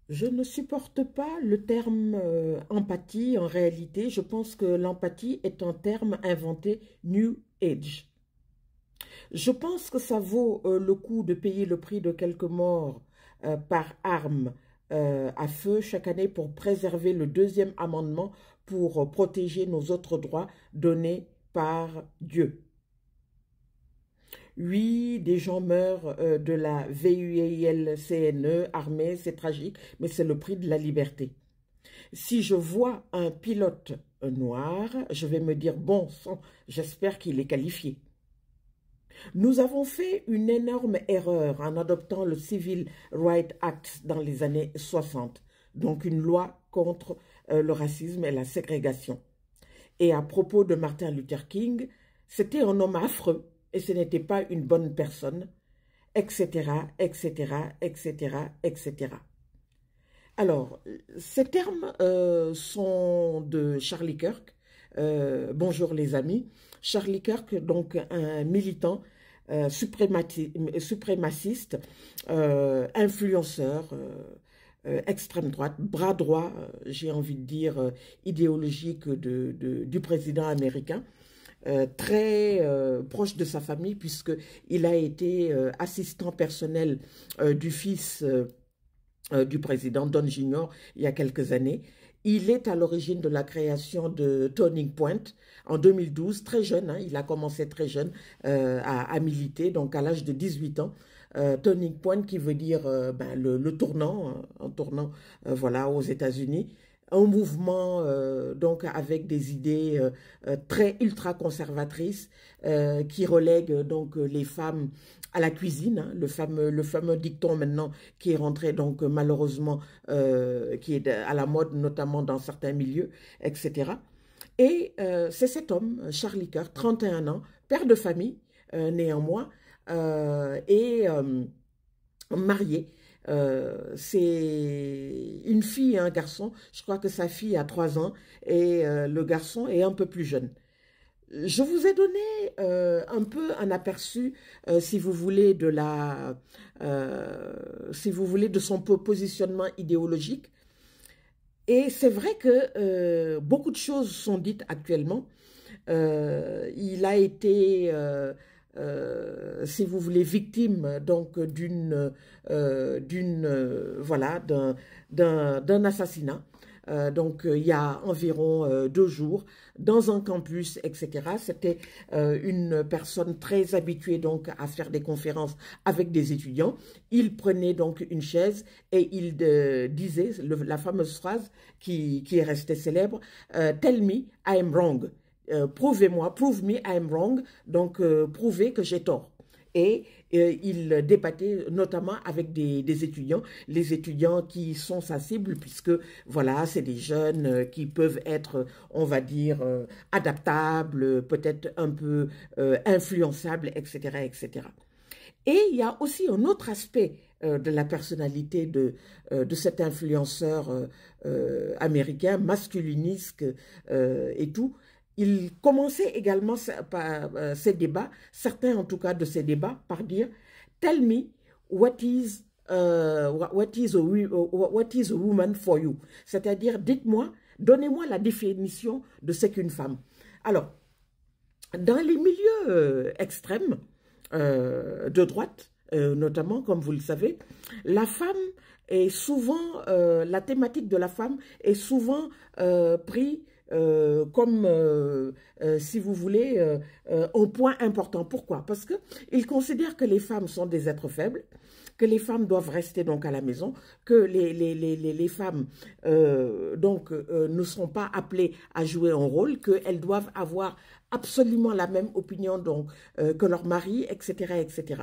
Je ne supporte pas le terme empathie. En réalité, je pense que l'empathie est un terme inventé New Age. Je pense que ça vaut le coup de payer le prix de quelques morts par arme à feu chaque année pour préserver le deuxième amendement pour protéger nos autres droits donnés par Dieu. Oui, des gens meurent de la VUILCNE, armée, c'est tragique, mais c'est le prix de la liberté. Si je vois un pilote noir, je vais me dire, bon sang, j'espère qu'il est qualifié. Nous avons fait une énorme erreur en adoptant le Civil Rights Act dans les années 60, donc une loi contre le racisme et la ségrégation. Et à propos de Martin Luther King, c'était un homme affreux et ce n'était pas une bonne personne, etc., etc., etc., etc. Alors, ces termes sont de Charlie Kirk. Bonjour les amis. Charlie Kirk, donc un militant suprémaciste, influenceur, extrême droite, bras droit, j'ai envie de dire, idéologique du président américain. Très proche de sa famille puisqu'il a été assistant personnel du fils du président Don Jr. il y a quelques années. Il est à l'origine de la création de Turning Point en 2012, très jeune, hein, il a commencé très jeune à militer, donc à l'âge de 18 ans. Turning Point qui veut dire le tournant, un tournant voilà, aux États-Unis. Un mouvement donc avec des idées très ultra conservatrices qui relèguent donc les femmes à la cuisine, hein, le fameux dicton maintenant qui est rentré donc malheureusement, qui est à la mode notamment dans certains milieux, etc. Et c'est cet homme, Charlie Kirk, 31 ans, père de famille néanmoins, et marié. C'est une fille et un garçon. Je crois que sa fille a 3 ans et le garçon est un peu plus jeune. Je vous ai donné un peu un aperçu, si vous voulez, si vous voulez, de son positionnement idéologique. Et c'est vrai que beaucoup de choses sont dites actuellement. Il a été, si vous voulez, victime donc voilà, d'un assassinat. Donc, il y a environ 2 jours, dans un campus, etc. C'était une personne très habituée donc à faire des conférences avec des étudiants. Il prenait donc une chaise et il disait la fameuse phrase qui est restée célèbre, Tell me I am wrong. Prouvez-moi, prove me I am wrong. Donc, prouvez que j'ai tort. Et il débattait notamment avec des étudiants, les étudiants qui sont sa cible, puisque voilà, c'est des jeunes qui peuvent être, on va dire, adaptables, peut-être un peu influençables, etc., etc. Et il y a aussi un autre aspect de la personnalité de cet influenceur américain, masculiniste et tout. Il commençait également ces débats, certains en tout cas de ces débats, par dire « Tell me what is a woman for you ?» C'est-à-dire, dites-moi, donnez-moi la définition de ce qu'une femme. Alors, dans les milieux extrêmes, de droite, notamment, comme vous le savez, la femme est souvent, la thématique de la femme est souvent prise comme, si vous voulez, un point important. Pourquoi? Parce qu'ils considèrent que les femmes sont des êtres faibles, que les femmes doivent rester donc à la maison, que les femmes ne sont pas appelées à jouer un rôle, qu'elles doivent avoir absolument la même opinion donc, que leur mari, etc., etc.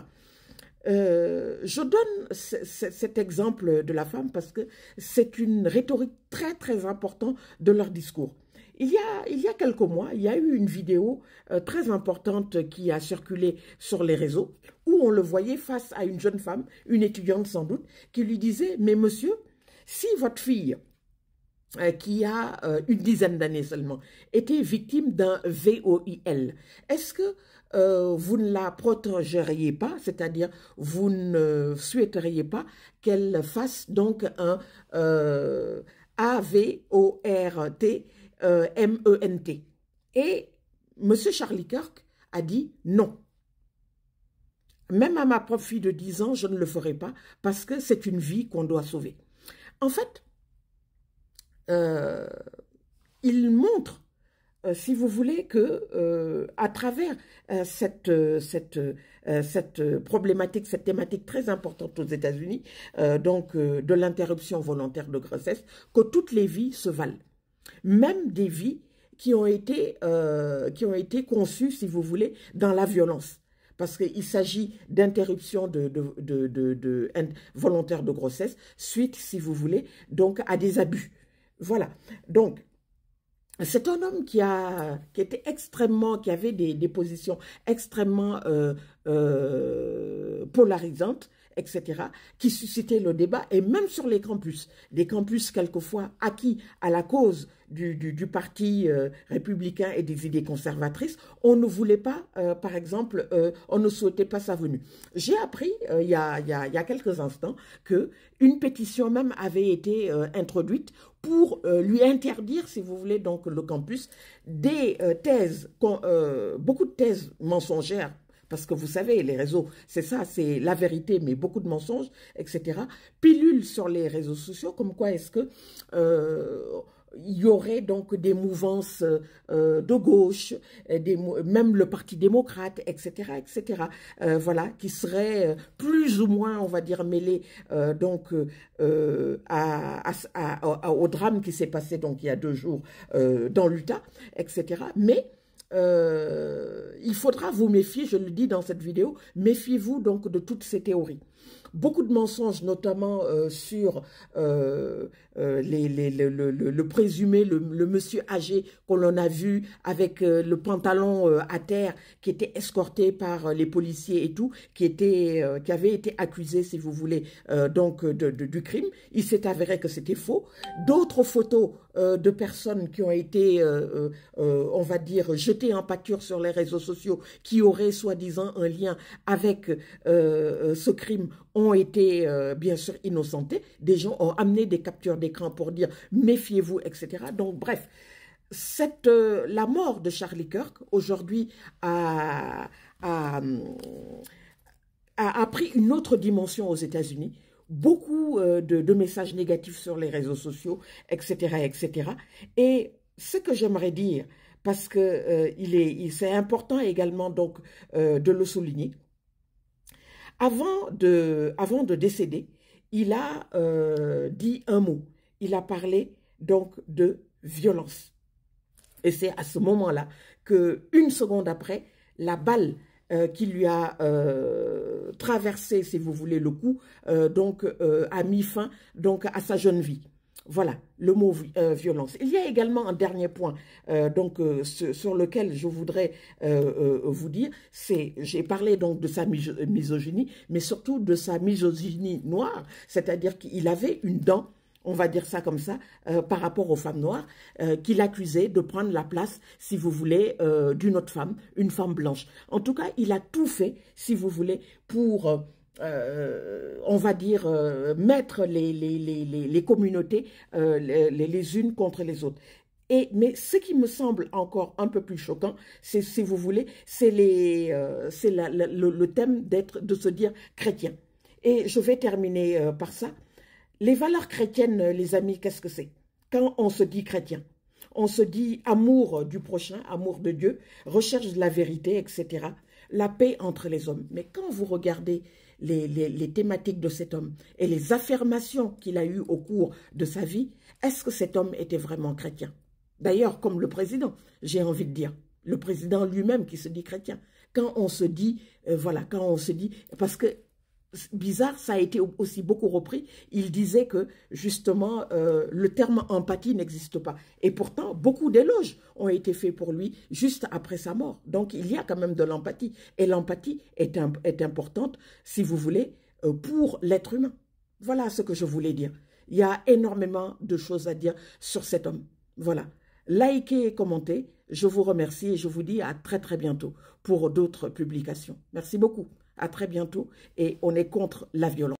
Je donne cet exemple de la femme parce que c'est une rhétorique très, très importante de leur discours. Il y a quelques mois, il y a eu une vidéo très importante qui a circulé sur les réseaux où on le voyait face à une jeune femme, une étudiante sans doute, qui lui disait « Mais monsieur, si votre fille qui a une dizaine d'années seulement, était victime d'un VOIL. Est-ce que vous ne la protégeriez pas, c'est-à-dire vous ne souhaiteriez pas qu'elle fasse donc un AVORT-MENT. Et M. Charlie Kirk a dit non. Même à ma propre fille de 10 ans, je ne le ferai pas parce que c'est une vie qu'on doit sauver. En fait, il montre, si vous voulez, que à travers cette problématique, cette thématique très importante aux États-Unis, de l'interruption volontaire de grossesse, que toutes les vies se valent. Même des vies qui ont été conçues, si vous voulez, dans la violence. Parce qu'il s'agit d'interruption volontaire de grossesse suite, si vous voulez, donc à des abus. Voilà. Donc, c'est un homme qui était extrêmement, qui avait des positions extrêmement polarisantes, etc., qui suscitaient le débat, et même sur les campus. Des campus, quelquefois, acquis à la cause du parti républicain et des idées conservatrices, on ne voulait pas, par exemple, on ne souhaitait pas sa venue. J'ai appris, il y a quelques instants, qu'une pétition même avait été introduite pour lui interdire, si vous voulez, donc le campus, des thèses, beaucoup de thèses mensongères, parce que vous savez, les réseaux, c'est ça, c'est la vérité, mais beaucoup de mensonges, etc. Pilules sur les réseaux sociaux, comme quoi est-ce que il y aurait donc des mouvances de gauche, même le Parti démocrate, etc., etc., voilà, qui seraient plus ou moins, on va dire, mêlés au drame qui s'est passé donc il y a 2 jours dans l'Utah, etc. Mais il faudra vous méfier, je le dis dans cette vidéo, méfiez-vous donc de toutes ces théories. Beaucoup de mensonges, notamment sur le présumé, le monsieur âgé qu'on l'on a vu avec le pantalon à terre, qui était escorté par les policiers et tout, qui avait été accusé, si vous voulez, du crime. Il s'est avéré que c'était faux. D'autres photos de personnes qui ont été, on va dire, jetées en pâture sur les réseaux sociaux, qui auraient soi-disant un lien avec ce crime, ont été bien sûr innocentés. Des gens ont amené des captures d'écran pour dire méfiez-vous, etc. Donc bref, la mort de Charlie Kirk aujourd'hui a pris une autre dimension aux États-Unis. Beaucoup de messages négatifs sur les réseaux sociaux, etc., etc. Et ce que j'aimerais dire, parce que c'est important également donc de le souligner, avant de décéder, il a dit un mot. Il a parlé donc de violence. Et c'est à ce moment-là qu'une seconde après, la balle qui lui a traversé, si vous voulez, le cou, a mis fin donc à sa jeune vie. Voilà, le mot violence. Il y a également un dernier point sur lequel je voudrais vous dire, j'ai parlé donc de sa misogynie, mais surtout de sa misogynie noire, c'est-à-dire qu'il avait une dent, on va dire ça comme ça, par rapport aux femmes noires, qu'il accusait de prendre la place, si vous voulez, d'une autre femme, une femme blanche. En tout cas, il a tout fait, si vous voulez, pour... on va dire, mettre les communautés les unes contre les autres. Mais ce qui me semble encore un peu plus choquant, c'est, si vous voulez, c'est le thème de se dire chrétien. Et je vais terminer par ça. Les valeurs chrétiennes, les amis, qu'est-ce que c'est? Quand on se dit chrétien, on se dit amour du prochain, amour de Dieu, recherche de la vérité, etc., la paix entre les hommes. Mais quand vous regardez les thématiques de cet homme et les affirmations qu'il a eues au cours de sa vie, est-ce que cet homme était vraiment chrétien? D'ailleurs, comme le président, j'ai envie de dire, le président lui-même qui se dit chrétien. Quand on se dit, voilà, quand on se dit, parce que bizarre, ça a été aussi beaucoup repris, il disait que justement le terme empathie n'existe pas. Et pourtant, beaucoup d'éloges ont été faits pour lui juste après sa mort. Donc il y a quand même de l'empathie. Et l'empathie est importante, si vous voulez, pour l'être humain. Voilà ce que je voulais dire. Il y a énormément de choses à dire sur cet homme. Voilà. Likez et commentez. Je vous remercie et je vous dis à très très bientôt pour d'autres publications. Merci beaucoup. À très bientôt et on est contre la violence.